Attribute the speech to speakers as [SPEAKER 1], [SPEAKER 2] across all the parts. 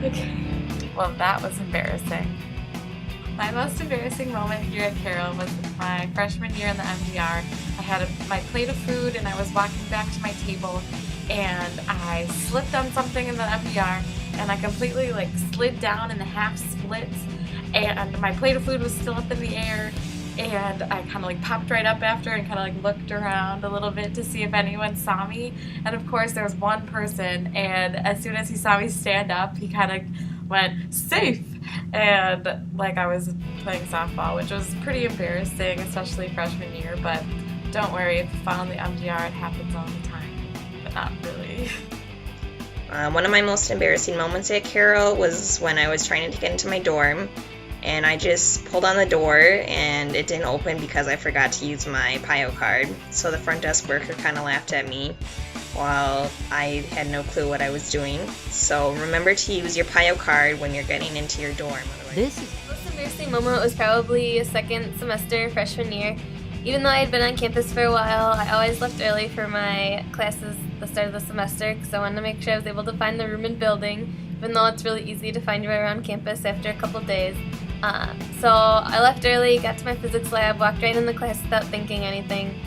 [SPEAKER 1] Okay. Well, that was embarrassing. My most embarrassing moment here at Carroll was my freshman year in the MDR. I had my plate of food and I was walking back to my table and I slipped on something in the MDR and I completely slid down in the half splits and my plate of food was still up in the air and I kind of popped right up after and kind of looked around a little bit to see if anyone saw me, and of course there was one person, and as soon as he saw me stand up he kind of went safe, and I was playing softball, which was pretty embarrassing, especially freshman year. But don't worry, if you fall in the MDR, it happens all the time, but not really.
[SPEAKER 2] One of my most embarrassing moments at Carroll was when I was trying to get into my dorm, and I just pulled on the door and it didn't open because I forgot to use my PIO card. So the front desk worker kind of laughed at me while I had no clue what I was doing. So remember to use your PIO card when you're getting into your dorm.
[SPEAKER 3] The most embarrassing moment was probably second semester freshman year. Even though I had been on campus for a while, I always left early for my classes at the start of the semester because I wanted to make sure I was able to find the room and building, even though it's really easy to find your way around campus after a couple days. So I left early, got to my physics lab, walked right in the class without thinking anything.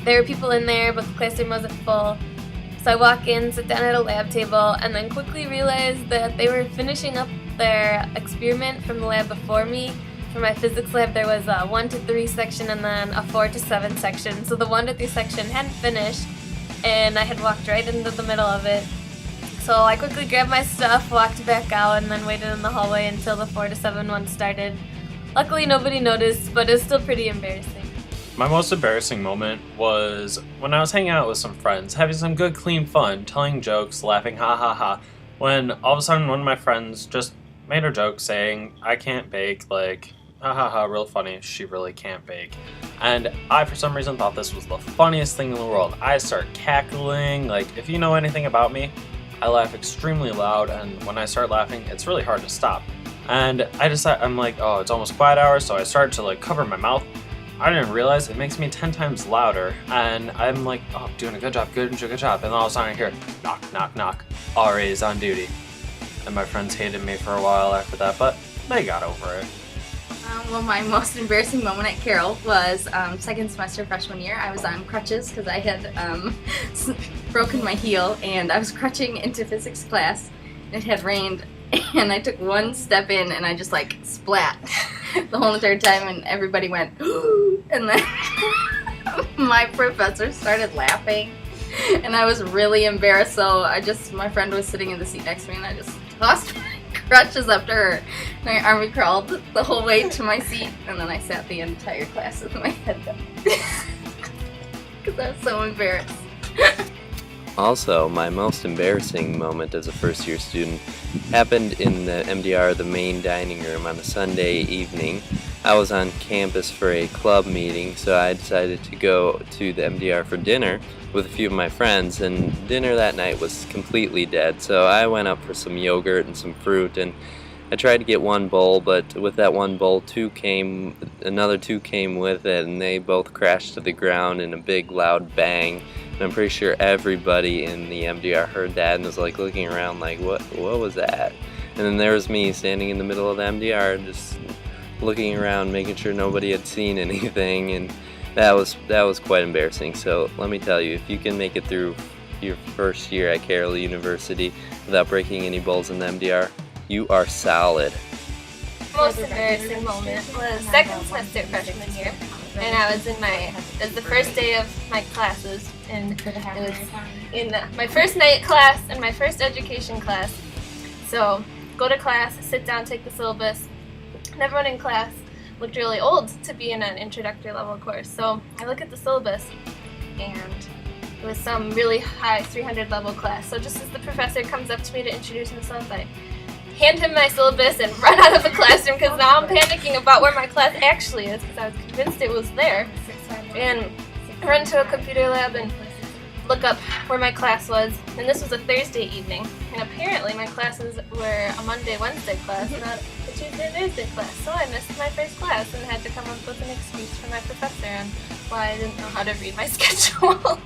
[SPEAKER 3] There were people in there, but the classroom wasn't full. So I walk in, sit down at a lab table, and then quickly realize that they were finishing up their experiment from the lab before me. For my physics lab, there was a 1 to 3 section and then a 4 to 7 section. So the 1 to 3 section hadn't finished, and I had walked right into the middle of it. So I quickly grabbed my stuff, walked back out, and then waited in the hallway until the 4 to 7 one started. Luckily, nobody noticed, but it was still pretty embarrassing.
[SPEAKER 4] My most embarrassing moment was when I was hanging out with some friends, having some good, clean fun, telling jokes, laughing, ha ha ha, when all of a sudden one of my friends just made a joke saying, I can't bake, ha ha ha, real funny, she really can't bake. And I, for some reason, thought this was the funniest thing in the world. I start cackling, if you know anything about me, I laugh extremely loud, and when I start laughing, it's really hard to stop. And I'm oh, it's almost quiet hour, so I started to cover my mouth. I didn't realize it makes me 10 times louder, and I'm oh, doing a good job, good job, and all of a sudden I hear, knock, knock, knock, RA's on duty. And my friends hated me for a while after that, but they got over it.
[SPEAKER 5] Well, my most embarrassing moment at Carroll was second semester freshman year. I was on crutches because I had broken my heel, and I was crutching into physics class. It had rained, and I took one step in, and I just splat the whole entire time, and everybody went, and then my professor started laughing, and I was really embarrassed. So my friend was sitting in the seat next to me, and I just tossed my crutches up to her, and I army crawled the whole way to my seat, and then I sat the entire class with my head down because I was so embarrassed.
[SPEAKER 6] Also, my most embarrassing moment as a first-year student happened in the MDR, the main dining room, on a Sunday evening. I was on campus for a club meeting, so I decided to go to the MDR for dinner with a few of my friends, and dinner that night was completely dead. So I went up for some yogurt and some fruit, and I tried to get one bowl, but with that one bowl, another two came with it, and they both crashed to the ground in a big loud bang. And I'm pretty sure everybody in the MDR heard that and was looking around what was that? And then there was me standing in the middle of the MDR just looking around, making sure nobody had seen anything, and that was quite embarrassing. So let me tell you, if you can make it through your first year at Carroll University without breaking any bowls in the MDR, you are solid.
[SPEAKER 3] Most embarrassing moment was second semester freshman year, and I was it was the first day of my classes, and it was in my first night class and my first education class. So go to class, sit down, take the syllabus, and everyone in class looked really old to be in an introductory level course. So I look at the syllabus, and it was some really high 300 level class. So just as the professor comes up to me to introduce himself, I hand him my syllabus and run out of the classroom because now I'm panicking about where my class actually is because I was convinced it was there. And I run to a computer lab and look up where my class was, and this was a Thursday evening, and apparently my classes were a Monday, Wednesday class, not a Tuesday, Thursday class. So I missed my first class and had to come up with an excuse for my professor on why I didn't know how to read my schedule.